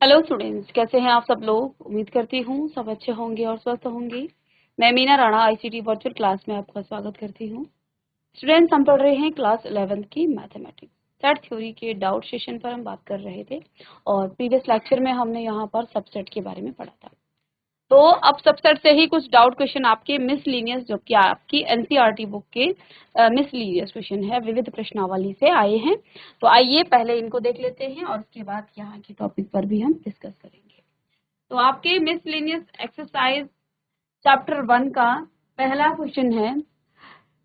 Hello students, कैसे हैं आप सब लोग। उम्मीद करती हूँ सब अच्छे होंगे और स्वस्थ होंगे। मैं Meena Rana ICT virtual class में आपका स्वागत करती हूँ। स्टूडेंट्स, हम पढ़ रहे हैं क्लास 11th की मैथमेटिक्स सेट थ्योरी के डाउट सेशन पर हम बात कर रहे थे और प्रीवियस लेक्चर में हमने यहाँ पर सबसेट के बारे में पढ़ा था। तो अब सबसेट से ही कुछ डाउट क्वेश्चन आपके मिसलीनियस, जो कि आपकी एनसीईआरटी बुक के मिसलीनियस क्वेश्चन है, विविध प्रश्नावली से आए हैं। तो आइए पहले इनको देख लेते हैं और उसके बाद यहाँ के टॉपिक पर भी हम डिस्कस करेंगे। तो आपके मिसलीनियस एक्सरसाइज चैप्टर 1 का पहला क्वेश्चन है,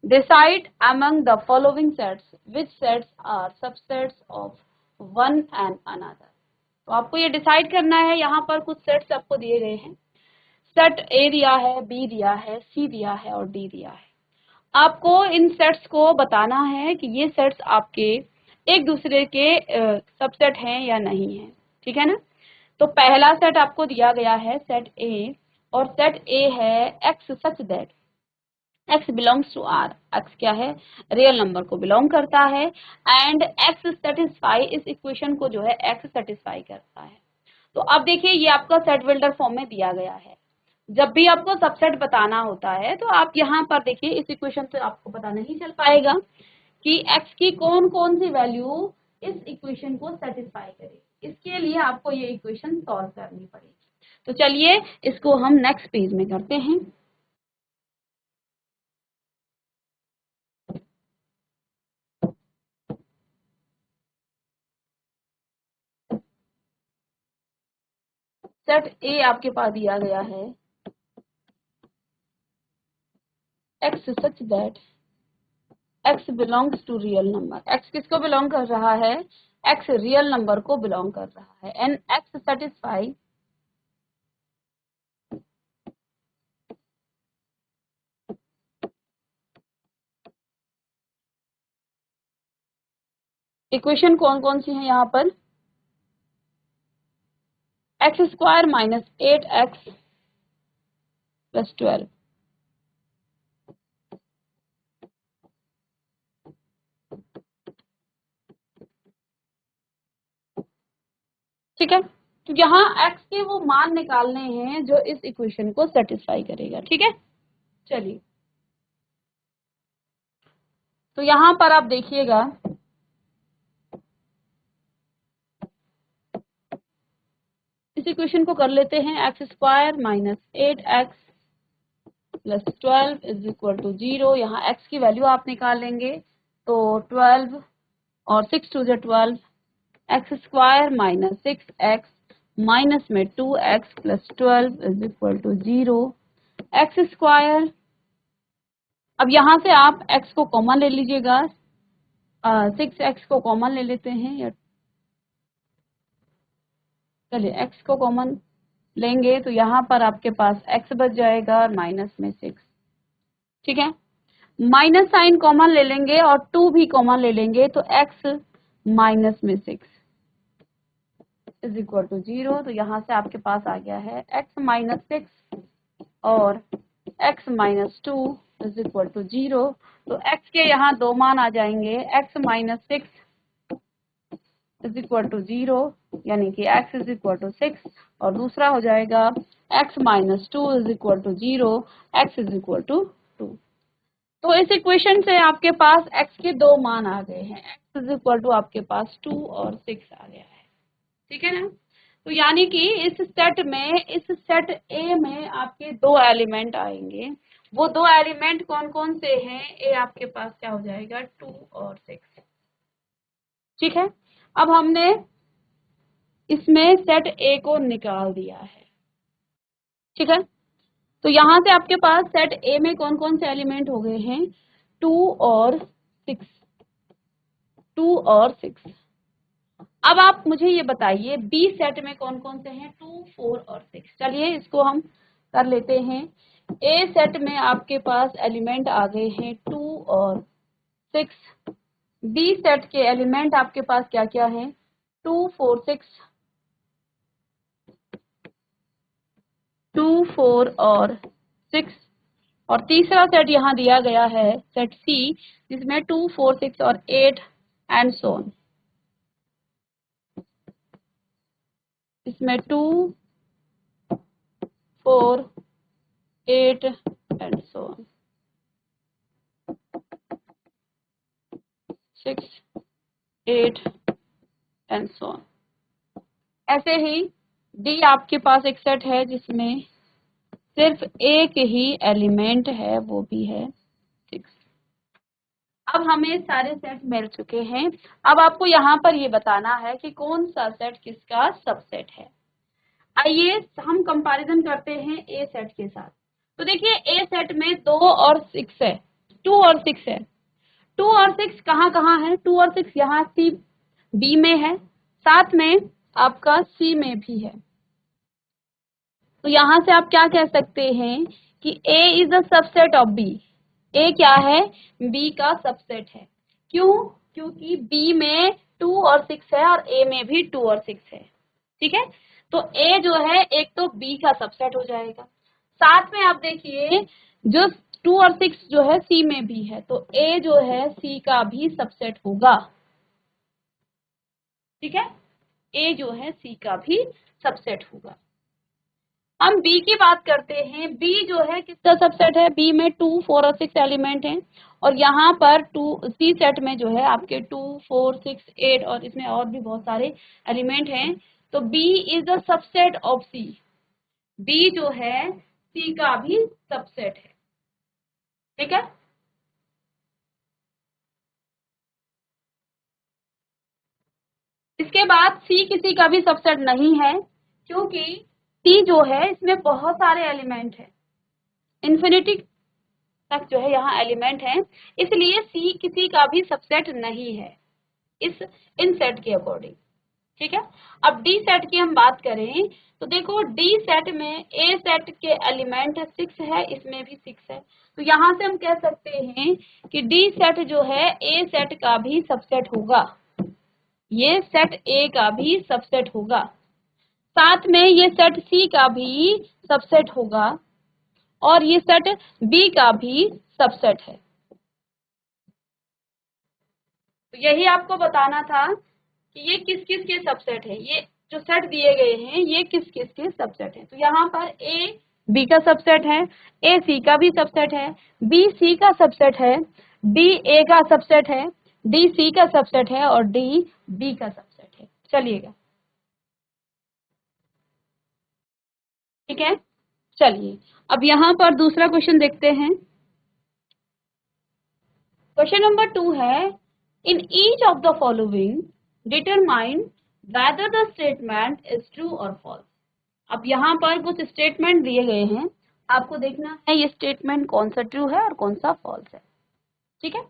decide among the following sets which sets are subsets of one and another. तो आपको ये डिसाइड करना है। यहाँ पर कुछ सेट्स आपको दिए गए हैं। सेट ए दिया है, बी दिया है, सी दिया है और डी दिया है। आपको इन सेट्स को बताना है कि ये सेट्स आपके एक दूसरे के सबसेट हैं या नहीं है। ठीक है ना। तो पहला सेट आपको दिया गया है सेट ए, और सेट ए है x such that x belongs to R. X क्या है, रियल नंबर को बिलोंग करता है एंड एक्स सेटिस्फाई, इस इक्वेशन को जो है एक्स सेटिस्फाई करता है। तो अब देखिए, ये आपका सेट बिल्डर फॉर्म में दिया गया है। जब भी आपको सबसेट बताना होता है तो आप यहाँ पर देखिए, इस इक्वेशन से आपको पता नहीं चल पाएगा कि x की कौन कौन सी वैल्यू इस इक्वेशन को सेटिस्फाई करेगी। इसके लिए आपको ये इक्वेशन सॉल्व करनी पड़ेगी। तो चलिए इसको हम नेक्स्ट पेज में करते हैं। सेट ए आपके पास दिया गया है x such that x belongs to real number. x किसको बिलोंग कर रहा है, x रियल नंबर को बिलोंग कर रहा है एंड x सेटिस्फाई इक्वेशन कौन कौन सी है यहाँ पर, x square minus 8x plus 12। ठीक है। तो यहाँ x के वो मान निकालने हैं जो इस इक्वेशन को सेटिस्फाई करेगा। ठीक है, चलिए तो यहाँ पर आप देखिएगा, इस इक्वेशन को कर लेते हैं। X square minus 8x plus 12 is equal to 0। यहाँ x की वैल्यू आप निकालेंगे तो 12 और 6 two 12, x square minus 6x minus में 2x plus 12 is equal to 0। X square, अब यहाँ से आप x को कॉमन ले लीजिएगा, 6x को कॉमन ले लेते हैं, या चलिए x को कॉमन लेंगे तो यहाँ पर आपके पास x बच जाएगा माइनस में 6। ठीक है, माइनस साइन कॉमन ले लेंगे और 2 भी कॉमन ले लेंगे तो x माइनस में 6 इज इक्वल टू 0। तो यहाँ से आपके पास आ गया है x माइनस 6 और x minus 2 is equal to 0। तो x के यहाँ दो मान आ जाएंगे, x minus 6 is equal to 0, यानी कि x इज इक्वल टू 6, और दूसरा हो जाएगा x minus 2 is equal to 0, x is equal to 2। तो इस इक्वेशन से आपके पास x के दो मान आ गए हैं, x इज इक्वल टू आपके पास 2 और 6 आ गया है। ठीक है ना। तो यानी कि इस सेट में, इस सेट ए में आपके दो एलिमेंट आएंगे। वो दो एलिमेंट कौन कौन से हैं, ए आपके पास क्या हो जाएगा 2 और 6। ठीक है, अब हमने इसमें सेट ए को निकाल दिया है। ठीक है, तो यहाँ से आपके पास सेट ए में कौन कौन से एलिमेंट हो गए हैं, 2 और 6, 2 और 6। अब आप मुझे ये बताइए बी सेट में कौन कौन से हैं, 2, 4 और 6। चलिए इसको हम कर लेते हैं। ए सेट में आपके पास एलिमेंट आ गए हैं 2 और 6। बी सेट के एलिमेंट आपके पास क्या क्या हैं, 2, 4, 6, 2, 4 और 6। और तीसरा सेट यहाँ दिया गया है सेट सी, जिसमें 2, 4, 6 और 8 एंड सो ऑन। इसमें 2, 4, 8 and so on, 6, 8 and so on. ऐसे ही डी आपके पास एक सेट है जिसमें सिर्फ एक ही एलिमेंट है, वो भी है 6। अब हमें सारे सेट मिल चुके हैं। अब आपको यहाँ पर ये बताना है कि कौन सा सेट किसका सबसेट है। आइए हम कंपैरिजन करते हैं ए सेट के साथ। तो देखिए ए सेट में 2 और 6 है, 2 और 6 है। 2 और 6 कहाँ कहाँ है? 2 और 6 यहाँ सी बी में है, साथ में आपका सी में भी है। तो यहाँ से आप क्या कह सकते हैं कि A is the subset of B। A क्या है? B का सबसेट है। क्यों? क्योंकि B में 2 और 6 है और A में भी 2 और 6 है। ठीक है, तो A जो है एक तो B का सबसेट हो जाएगा, साथ में आप देखिए जो 2 और 6 जो है C में भी है, तो A जो है C का भी सबसेट होगा। ठीक है, A जो है C का भी सबसेट होगा। हम B की बात करते हैं। B जो है किसका सबसेट है? B में 2, 4 और 6 एलिमेंट हैं और यहाँ पर C सेट में जो है आपके 2, 4, 6, 8 और इसमें और भी बहुत सारे एलिमेंट हैं। तो B is the subset of C। B जो है C का भी सबसेट है। ठीक है, इसके बाद C किसी का भी सबसेट नहीं है क्योंकि C जो है इसमें बहुत सारे एलिमेंट हैं, इन्फिनिटी तक जो है यहाँ एलिमेंट है, इसलिए C किसी का भी सबसेट नहीं है इस इन सेट के अकॉर्डिंग। ठीक है, अब D सेट की हम बात करें तो देखो D सेट में A सेट के एलिमेंट 6 है, इसमें भी 6 है, तो यहाँ से हम कह सकते हैं कि D सेट जो है A सेट का भी सबसेट होगा, ये सेट A का भी सबसेट होगा, साथ में ये सेट C का भी सबसेट होगा और ये सेट B का भी सबसेट है। तो यही आपको बताना था कि ये किस किस के सबसेट है, ये जो सेट दिए गए हैं ये किस किस के सबसेट है। तो यहाँ पर A B का सबसेट है, A C का भी सबसेट है, B C का सबसेट है, D A का सबसेट है, D C का सबसेट है और D B का सबसेट है। चलिएगा, ठीक है, चलिए अब यहाँ पर दूसरा क्वेश्चन देखते हैं। क्वेश्चन नंबर 2 है, in each of the following determine whether the statement is true और फॉल्स। अब यहाँ पर कुछ स्टेटमेंट दिए गए हैं, आपको देखना है ये स्टेटमेंट कौन सा ट्रू है और कौन सा फॉल्स है। ठीक है,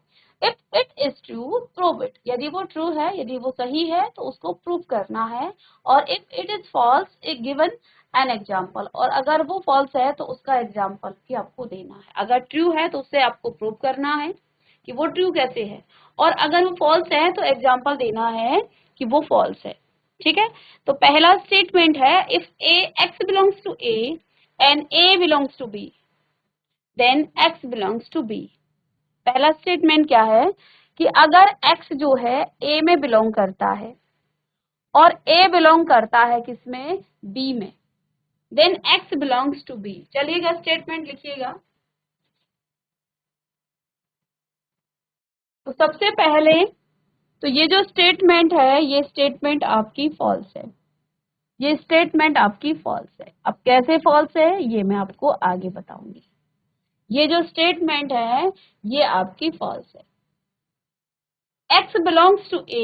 if it is true prove it, यदि वो ट्रू है, यदि वो सही है तो उसको प्रूव करना है, और इफ इट इज फॉल्स एक गिवन एन एग्जाम्पल, और अगर वो फॉल्स है तो उसका एग्जाम्पल भी आपको देना है। अगर ट्रू है तो उससे आपको प्रूव करना है कि वो ट्रू कैसे है, और अगर वो फॉल्स है तो एग्जाम्पल देना है कि वो फॉल्स है। ठीक है, तो पहला स्टेटमेंट है if A x belongs to A and A belongs to B then x belongs to B. पहला स्टेटमेंट क्या है कि अगर x जो है a में बिलोंग करता है और a बिलोंग करता है किसमें? b में, then x belongs to b। चलिएगा स्टेटमेंट लिखिएगा। तो सबसे पहले तो ये जो स्टेटमेंट है ये स्टेटमेंट आपकी फॉल्स है, ये स्टेटमेंट आपकी फॉल्स है। अब कैसे फॉल्स है ये मैं आपको आगे बताऊंगी। ये जो स्टेटमेंट है ये आपकी फॉल्स है। x belongs to A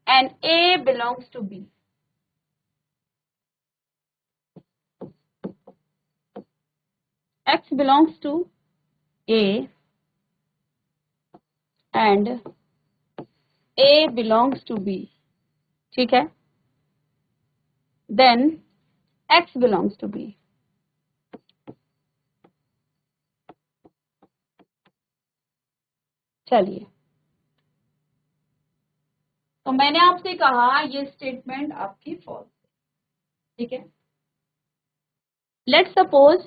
and A belongs to B. X belongs to A and A belongs to B. ठीक है, then X belongs to B. चलिए, तो मैंने आपसे कहा ये स्टेटमेंट आपकी फॉल्स है। ठीक है, लेट्स सपोज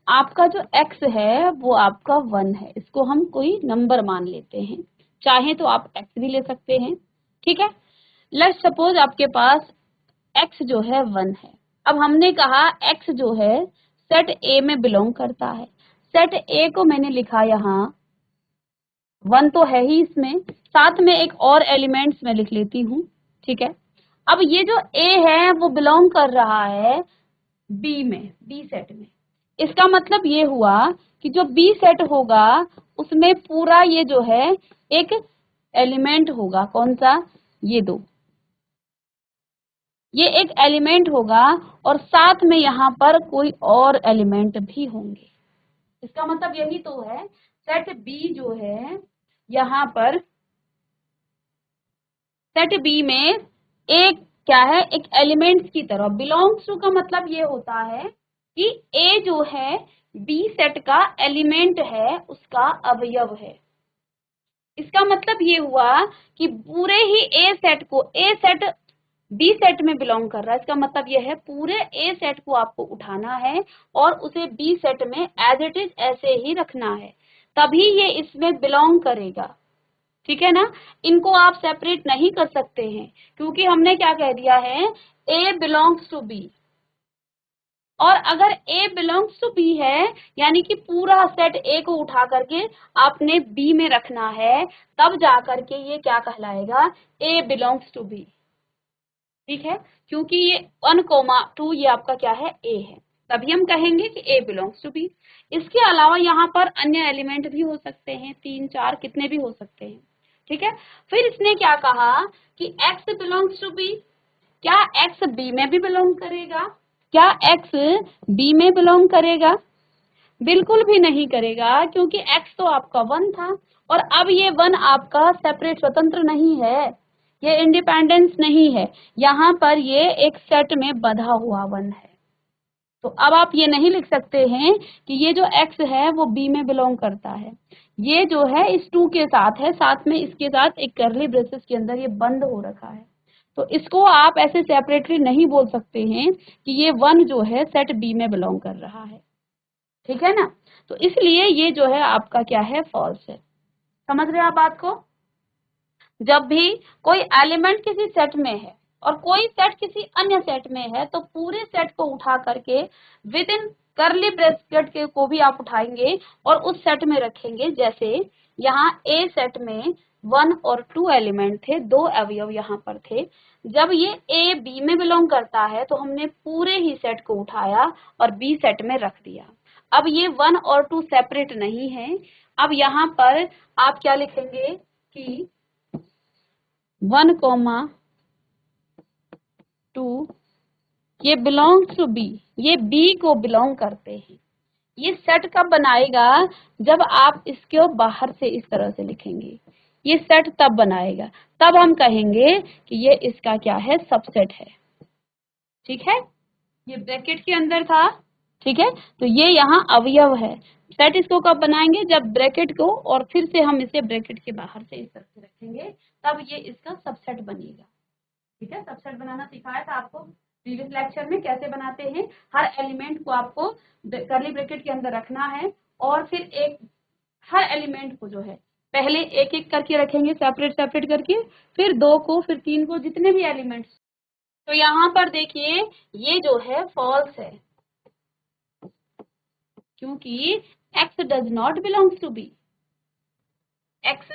आपका जो x है वो आपका 1 है, इसको हम कोई नंबर मान लेते हैं, चाहे तो आप x भी ले सकते हैं। ठीक है, लेट्स सपोज आपके पास x जो है 1 है। अब हमने कहा x जो है सेट A में बिलोंग करता है। सेट A को मैंने लिखा यहाँ 1 तो है ही इसमें, साथ में एक और एलिमेंट्स मैं लिख लेती हूँ, ठीक है। अब ये जो A है वो बिलोंग कर रहा है B में, B सेट में। इसका मतलब ये हुआ कि जो B सेट होगा उसमें पूरा ये जो है एक एलिमेंट होगा, कौन सा, ये दो, ये एक एलिमेंट होगा और साथ में यहाँ पर कोई और एलिमेंट भी होंगे। इसका मतलब यही तो है, सेट बी जो है यहाँ पर सेट बी में एक क्या है, एक एलिमेंट्स की तरह, बिलोंग्स टू का मतलब ये होता है कि ए जो है बी सेट का एलिमेंट है, उसका अवयव है। इसका मतलब ये हुआ कि पूरे ही ए सेट को, ए सेट बी सेट में बिलोंग कर रहा है, इसका मतलब यह है पूरे ए सेट को आपको उठाना है और उसे बी सेट में एज इट इज ऐसे ही रखना है, तभी ये इसमें बिलोंग करेगा, ठीक है ना। इनको आप सेपरेट नहीं कर सकते हैं क्योंकि हमने क्या कह दिया है, ए बिलोंग्स टू बी। और अगर A बिलोंग्स टू B है यानी कि पूरा सेट A को उठा करके आपने B में रखना है, तब जा करके ये क्या कहलाएगा, A बिलोंग्स टू B, ठीक है। क्योंकि ये 1,2 ये आपका क्या है, A है, तभी हम कहेंगे कि A बिलोंग्स टू B। इसके अलावा यहाँ पर अन्य एलिमेंट भी हो सकते हैं, 3 4 कितने भी हो सकते हैं, ठीक है। फिर इसने क्या कहा कि X बिलोंग्स टू B, क्या X B में भी बिलोंग करेगा, क्या X B में बिलोंग करेगा, बिल्कुल भी नहीं करेगा, क्योंकि X तो आपका 1 था और अब ये 1 आपका सेपरेट स्वतंत्र नहीं है, ये इंडिपेंडेंस नहीं है, यहाँ पर ये एक सेट में बंधा हुआ 1 है। तो अब आप ये नहीं लिख सकते हैं कि ये जो X है वो B में बिलोंग करता है, ये जो है इस 2 के साथ है, साथ में इसके साथ एक कर्ली ब्रेसेस के अंदर ये बंद हो रखा है, तो इसको आप ऐसे सेपरेटली नहीं बोल सकते हैं कि ये 1 जो है सेट B में बिलोंग कर रहा है, ठीक है ना। तो इसलिए ये जो है आपका क्या है, फॉल्स है। समझ रहे हैं आप बात को। जब भी कोई एलिमेंट किसी सेट में है और कोई सेट किसी अन्य सेट में है तो पूरे सेट को उठा करके विद इन करली ब्रैकेट के को भी आप उठाएंगे और उस सेट में रखेंगे। जैसे यहाँ ए सेट में 1 और 2 एलिमेंट थे, 2 अवयव यहाँ पर थे। जब ये ए बी में बिलोंग करता है तो हमने पूरे ही सेट को उठाया और बी सेट में रख दिया। अब ये 1 और 2 सेपरेट नहीं है। अब यहाँ पर आप क्या लिखेंगे कि 1,2 ये बिलोंग्स टू बी, ये बी को बिलोंग करते हैं। ये सेट कब बनाएगा, जब आप इसको बाहर से इस तरह से लिखेंगे, ये सेट तब बनाएगा, तब हम कहेंगे कि ये इसका क्या है, सबसेट है, ठीक है। ये ब्रैकेट के अंदर था, ठीक है, तो ये यहाँ अवयव है। सेट इसको कब बनाएंगे, जब ब्रैकेट को और फिर से हम इसे ब्रैकेट के बाहर से इस तरह से रखेंगे, तब ये इसका सबसेट बनेगा, ठीक है। सबसेट बनाना सिखाया था आपको प्रीवियस लेक्चर में, कैसे बनाते हैं। हर एलिमेंट को आपको कर्ली ब्रैकेट के अंदर रखना है और फिर एक हर एलिमेंट को जो है पहले एक एक करके रखेंगे, सेपरेट सेपरेट करके, फिर 2 को, फिर 3 को, जितने भी एलिमेंट्स। तो यहाँ पर देखिए ये जो है फॉल्स है, क्योंकि x does not belongs to b, x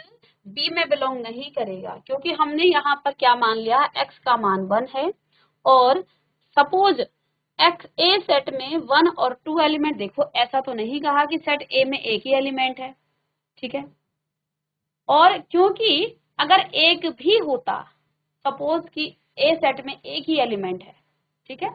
b में बिलोंग नहीं करेगा, क्योंकि हमने यहाँ पर क्या मान लिया, x का मान 1 है और सपोज x a सेट में 1 और 2 एलिमेंट, देखो ऐसा तो नहीं कहा कि सेट a में एक ही एलिमेंट है, ठीक है। और क्योंकि अगर एक भी होता, सपोज कि a सेट में एक ही एलिमेंट है, ठीक है,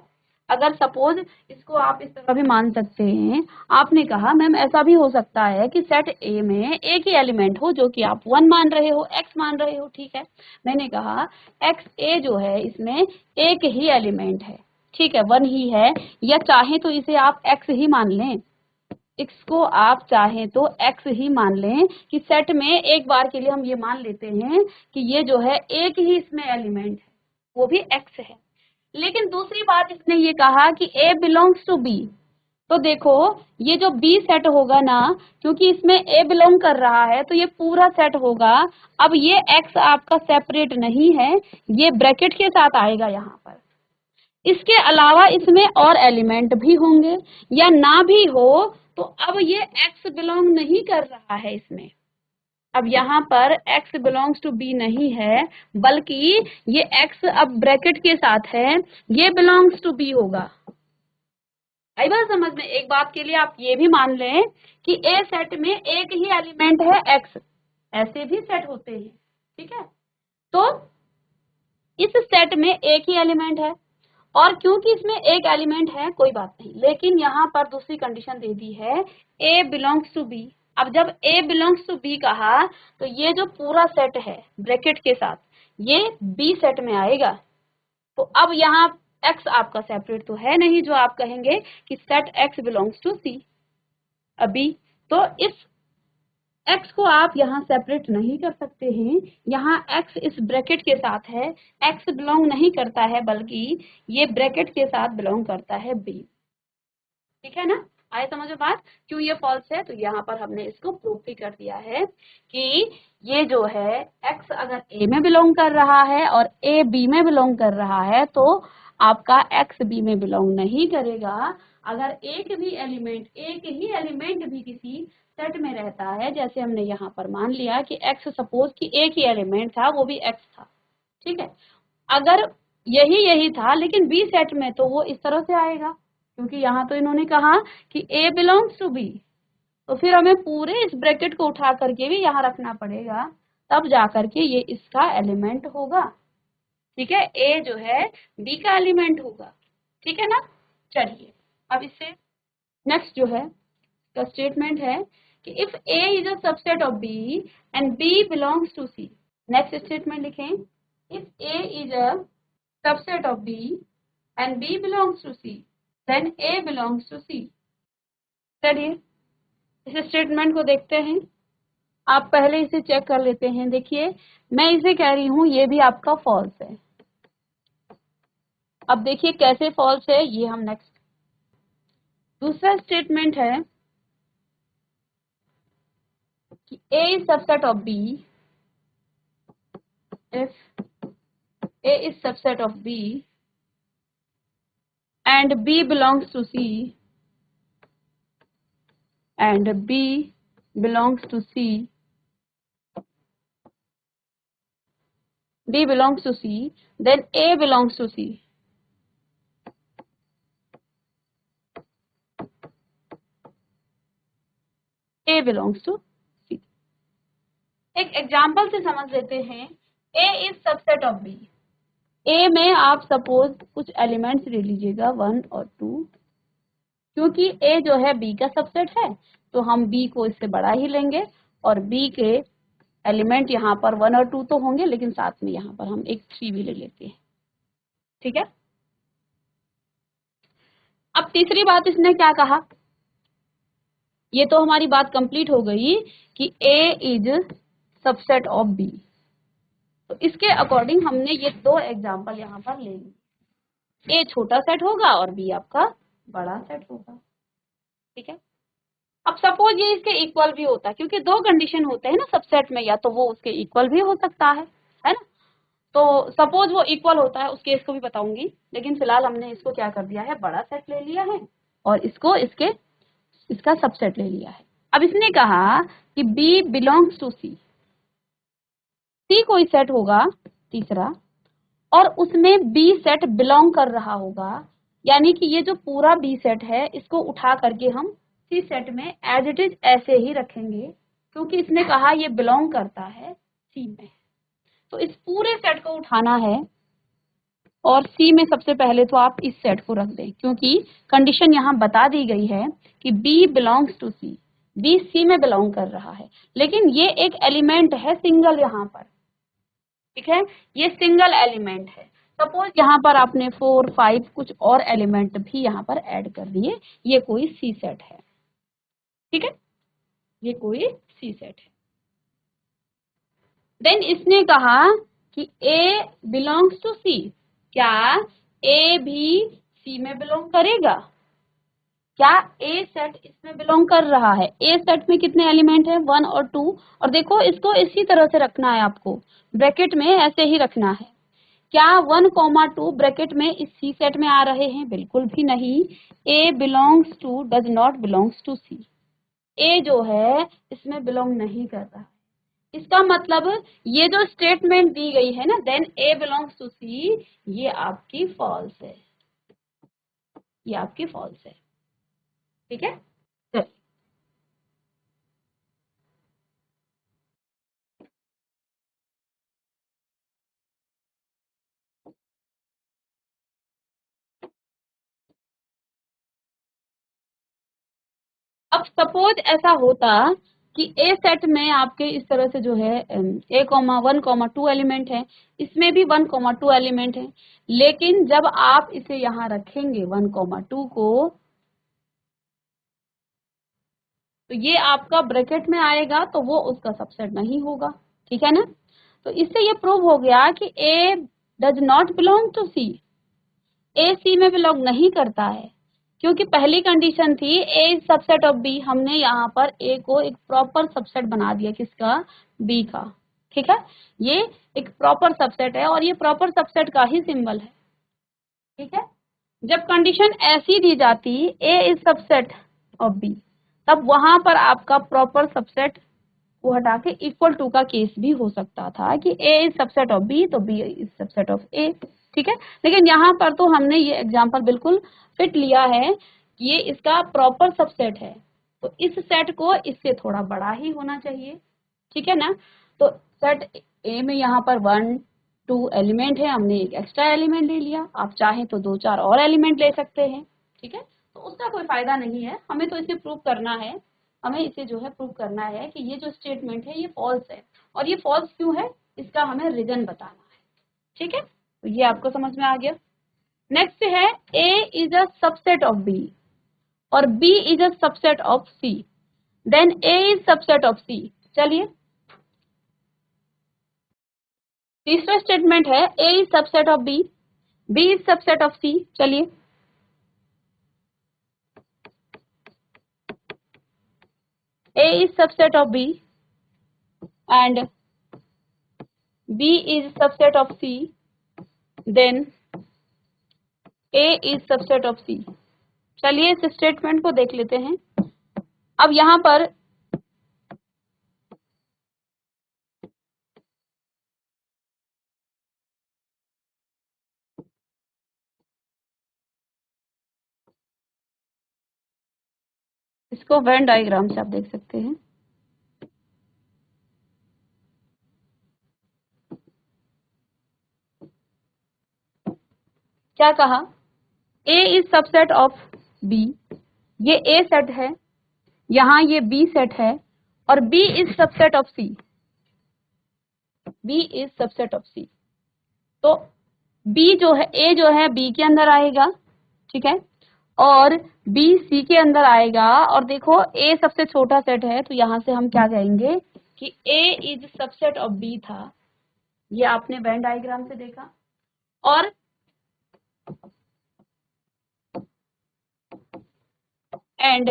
अगर सपोज इसको आप इस तरह भी मान सकते हैं, आपने कहा मैम ऐसा भी हो सकता है कि सेट A में एक ही एलिमेंट हो जो कि आप 1 मान रहे हो, x मान रहे हो, ठीक है। मैंने कहा x a जो है इसमें एक ही एलिमेंट है, ठीक है, 1 ही है, या चाहे तो इसे आप x ही मान लें, इसको आप चाहें तो x ही मान लें कि सेट में एक बार के लिए हम ये मान लेते हैं कि ये जो है एक ही इसमें एलिमेंट है, वो भी x है। लेकिन दूसरी बात इसने ये कहा कि A बिलोंग्स टू B, तो देखो ये जो B सेट होगा ना, क्योंकि इसमें A बिलोंग कर रहा है तो ये पूरा सेट होगा। अब ये X आपका सेपरेट नहीं है, ये ब्रैकेट के साथ आएगा यहाँ पर, इसके अलावा इसमें और एलिमेंट भी होंगे या ना भी हो, तो अब ये x बिलोंग नहीं कर रहा है इसमें। अब यहाँ पर x बिलोंग्स टू b नहीं है, बल्कि ये x अब ब्रैकेट के साथ है, ये बिलोंग्स टू b होगा। आई बात समझ में? एक बात के लिए आप ये भी मान लें कि ए सेट में एक ही एलिमेंट है x, ऐसे भी सेट होते हैं, ठीक है। तो इस सेट में एक ही एलिमेंट है, और क्योंकि इसमें एक एलिमेंट है कोई बात नहीं, लेकिन यहाँ पर दूसरी कंडीशन दे दी है a बिलोंग्स टू b। अब जब a बिलोंग्स टू b कहा, तो ये जो पूरा सेट है ब्रैकेट के साथ, ये b सेट में आएगा। तो अब यहाँ x आपका सेपरेट तो है नहीं, जो आप कहेंगे कि set x belongs to c b। तो इस x को आप यहाँ सेपरेट नहीं कर सकते हैं, यहाँ x इस ब्रैकेट के साथ है, x बिलोंग नहीं करता है, बल्कि ये ब्रैकेट के साथ बिलोंग करता है b। ठीक है ना? आए समझ में बात? क्यों ये फॉल्स है? तो यहाँ पर हमने इसको प्रूव भी कर दिया है कि ये जो है x अगर a में बिलोंग कर रहा है और a b में बिलोंग कर रहा है, तो आपका x b में बिलोंग नहीं करेगा। अगर एक ही एलिमेंट भी किसी सेट में रहता है, जैसे हमने यहाँ पर मान लिया कि x सपोज कि एक ही एलिमेंट था, वो भी x था, ठीक है। अगर यही था लेकिन b सेट में, तो वो इस तरह से आएगा, क्योंकि यहाँ तो इन्होंने कहा कि a बिलोंग्स टू b, तो फिर हमें पूरे इस ब्रैकेट को उठा करके भी यहाँ रखना पड़ेगा, तब जा करके ये इसका एलिमेंट होगा। ठीक है, a जो है b का एलिमेंट होगा, ठीक है ना। चलिए अब इससे नेक्स्ट जो है का स्टेटमेंट है कि if a is a subset of b and b belongs to c। Next statement लिखें, if a is a subset of b and b belongs to c, then a belongs to c। चलिए इस statement को देखते हैं। आप पहले इसे check कर लेते हैं। देखिए मैं इसे कह रही हूँ ये भी आपका फॉल्स है। अब देखिए कैसे फॉल्स है, ये हम नेक्स्ट। दूसरा स्टेटमेंट है कि a is subset of b if a is subset of b and b belongs to c and b belongs to c, b belongs to c, then a belongs to c। a belongs to c। एक example से समझ लेते हैं। a is subset of b। a में आप suppose कुछ elements ले लीजिएगा 1 और 2, क्योंकि a जो है b का सबसेट है, तो हम b को इससे बड़ा ही लेंगे, और b के एलिमेंट यहाँ पर 1 और 2 तो होंगे, लेकिन साथ में यहाँ पर हम एक 3 भी ले लेते हैं, ठीक है। अब तीसरी बात इसने क्या कहा, ये तो हमारी बात कंप्लीट हो गई कि a is subset of b। तो इसके अकॉर्डिंग हमने ये दो एग्जाम्पल यहाँ पर ले ली। a छोटा सेट होगा और b आपका बड़ा सेट होगा, ठीक है। अब सपोज ये इसके इक्वल भी होता है, क्योंकि दो कंडीशन होते हैं ना सबसेट में, या तो वो उसके इक्वल भी हो सकता है ना। तो सपोज वो इक्वल होता है, उस केस को भी बताऊंगी, लेकिन फिलहाल हमने इसको क्या कर दिया है, बड़ा सेट ले लिया है, और इसको इसका सबसेट ले लिया है। अब इसने कहा कि b belongs to c, c कोई सेट होगा तीसरा, और उसमें b सेट बिलोंग कर रहा होगा, यानी कि ये जो पूरा b सेट है, इसको उठा करके हम c सेट में एज इट इज ऐसे ही रखेंगे, क्योंकि इसने कहा ये बिलोंग करता है c में। तो इस पूरे सेट को उठाना है, और c में सबसे पहले तो आप इस सेट को रख दें, क्योंकि कंडीशन यहाँ बता दी गई है कि b belongs to c, b c में बिलोंग कर रहा है, लेकिन ये एक एलिमेंट है सिंगल यहाँ पर, ठीक है, ये सिंगल एलिमेंट है। सपोज यहाँ पर आपने 4, 5 कुछ और एलिमेंट भी यहाँ पर ऐड कर दिए, ये कोई सी सेट है, ठीक है, ये कोई सी सेट है। देन इसने कहा कि a बिलोंग्स टू c, क्या a भी c में बिलोंग करेगा? क्या a सेट इसमें बिलोंग कर रहा है? a सेट में कितने एलिमेंट है, 1 और 2, और देखो इसको इसी तरह से रखना है आपको, ब्रैकेट में ऐसे ही रखना है। क्या 1,2 ब्रैकेट में इस सी सेट में आ रहे हैं? बिल्कुल भी नहीं। A belongs to does not belongs to C. A जो है इसमें बिलोंग नहीं कर रहा। इसका मतलब ये जो स्टेटमेंट दी गई है ना, देन ए बिलोंग्स टू सी, ये आपकी फॉल्स है, ये आपकी फॉल्स है। ठीक है, चलिए अब सपोज ऐसा होता कि ए सेट में आपके इस तरह से जो है ए कॉमा 1,2 एलिमेंट है, इसमें भी 1,2 एलिमेंट है, लेकिन जब आप इसे यहाँ रखेंगे 1,2 को, तो ये आपका ब्रैकेट में आएगा, तो वो उसका सबसेट नहीं होगा। ठीक है ना? तो इससे ये प्रूव हो गया कि ए does not belong to C. ए सी में बिलोंग नहीं करता है, क्योंकि पहली कंडीशन थी ए इज सबसेट ऑफ बी। हमने यहाँ पर ए को एक प्रॉपर सबसेट बना दिया, किसका? बी का। ठीक है, ये एक प्रॉपर सबसेट है और ये प्रॉपर सबसेट का ही सिंबल है। ठीक है, जब कंडीशन ऐसी दी जाती ए इज सबसेट ऑफ बी, तब वहां पर आपका प्रॉपर सबसेट को हटा के इक्वल टू का केस भी हो सकता था कि A is subset of B, तो बी इज सबसेट ऑफ ए। ठीक है, लेकिन यहाँ पर तो हमने ये एग्जांपल बिल्कुल फिट लिया है कि ये इसका प्रॉपर सबसेट है, तो इस सेट को इससे थोड़ा बड़ा ही होना चाहिए। ठीक है ना? तो सेट ए में यहाँ पर 1,2 एलिमेंट है, हमने एक एक्स्ट्रा एलिमेंट ले लिया, आप चाहें तो 2-4 और एलिमेंट ले सकते हैं। ठीक है, तो उसका कोई फायदा नहीं है, हमें तो इसे प्रूव करना है, हमें इसे जो है प्रूव करना है कि ये जो स्टेटमेंट है ये फॉल्स है, और ये फॉल्स क्यों है इसका हमें रीजन बताना है। ठीक है, तो ये आपको समझ में आ गया। नेक्स्ट है A is a subset of B और B is a subset of C, then A is subset of C. चलिए, तीसरा स्टेटमेंट है A is subset of B, B is subset of C. चलिए, A is subset of B and B is subset of C, then A is subset of C. चलिए इस statement को देख लेते हैं। अब यहाँ पर इसको वेन डायग्राम से आप देख सकते हैं। क्या कहा? ए इज सबसेट ऑफ बी, ये ए सेट है, यहाँ ये बी सेट है, और B is subset of C, B is subset of C. तो बी जो है, ए जो है बी के अंदर आएगा, ठीक है, और बी सी के अंदर आएगा। और देखो ए सबसे छोटा सेट है, तो यहाँ से हम क्या कहेंगे कि A is subset of B था, ये आपने वेन डायग्राम से देखा। और and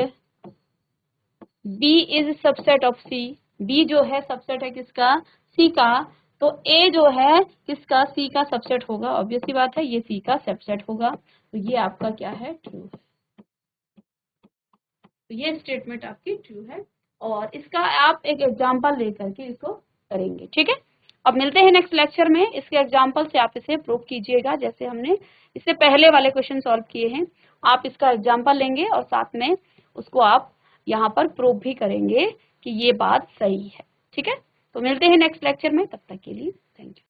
B is subset of C, B जो है सबसेट है किसका? सी का। तो ए जो है किसका? सी का सबसेट होगा, ऑब्वियस सी बात है, ये सी का सबसेट होगा, तो ये आपका क्या है? ट्रू है। तो ये स्टेटमेंट आपकी ट्रू है, और इसका आप एक एग्जांपल लेकर के इसको करेंगे। ठीक है, अब मिलते हैं नेक्स्ट लेक्चर में, इसके एग्जांपल से आप इसे प्रूव कीजिएगा, जैसे हमने इससे पहले वाले क्वेश्चन सॉल्व किए हैं। आप इसका एग्जांपल लेंगे और साथ में उसको आप यहाँ पर प्रूव भी करेंगे कि ये बात सही है। ठीक है, तो मिलते हैं नेक्स्ट लेक्चर में, तब तक के लिए थैंक यू।